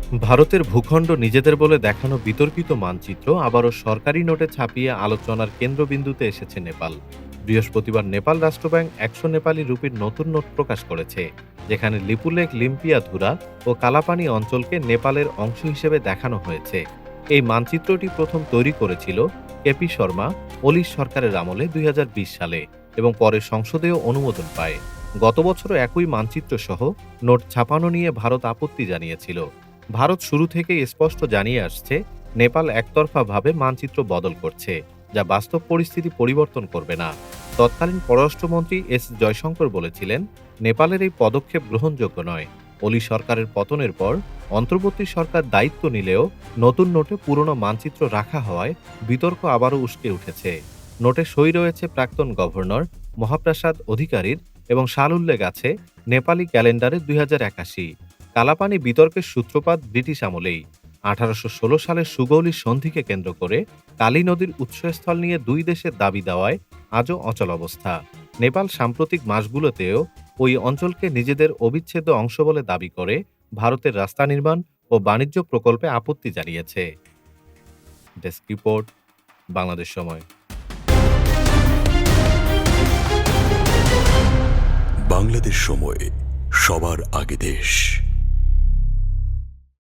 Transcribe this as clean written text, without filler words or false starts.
ভারতের ভূখণ্ড নিজেদের বলে দেখানো বিতর্কিত মানচিত্র আবারও সরকারি নোটে ছাপিয়ে আলোচনার কেন্দ্রবিন্দুতে এসেছে নেপাল। বৃহস্পতিবার নেপাল রাষ্ট্র ব্যাংক ১০০ নেপালি রুপির নতুন নোট প্রকাশ করেছে, যেখানে লিপুলেখ, লিম্পিয়াধুরা ও কালাপানি অঞ্চলকে নেপালের অংশ হিসেবে দেখানো হয়েছে। এই মানচিত্রটি প্রথম তৈরি করেছিল কেপি শর্মা ওলির সরকারের আমলে ২০২০ সালে এবং পরে সংসদেও অনুমোদন পায়। গত বছরও একই মানচিত্র সহ নোট ছাপানো নিয়ে ভারত আপত্তি জানিয়েছিল। ভারত শুরু থেকেই স্পষ্ট জানিয়ে আসছে, নেপাল একতরফাভাবে মানচিত্র বদল করছে, যা বাস্তব পরিস্থিতি পরিবর্তন করবে না। তৎকালীন পররাষ্ট্রমন্ত্রী এস জয়শঙ্কর বলেছিলেন, নেপালের এই পদক্ষেপ গ্রহণযোগ্য নয়। ওলি সরকারের পতনের পর অন্তর্বর্তী সরকার দায়িত্ব নিলেও নতুন নোটে পুরনো মানচিত্র রাখা হওয়ায় বিতর্ক আবারও উস্কে উঠেছে। নোটে সই রয়েছে প্রাক্তন গভর্নর মহাপ্রসাদ অধিকারীর এবং সাল উল্লেখ আছে নেপালি ক্যালেন্ডারে ২০৮১। কালাপানি বিতর্কের সূত্রপাত ব্রিটিশ আমলেই। ১৮১৬ সালের সুগৌলি সন্ধিকে কেন্দ্র করে কালী নদীর উৎসস্থল নিয়ে দুই দেশের দাবি দেওয়ায় আজও অচল অবস্থা। নেপাল সাম্প্রতিক মাসগুলোতেও ওই অঞ্চলকে নিজেদের অবিচ্ছেদ্য অংশ বলে দাবি করে ভারতের রাস্তা নির্মাণ ও বাণিজ্য প্রকল্পে আপত্তি জানিয়েছে। ডেস্ক রিপোর্ট, বাংলাদেশ সময়। বাংলাদেশ সময়, সবার আগে দেশ।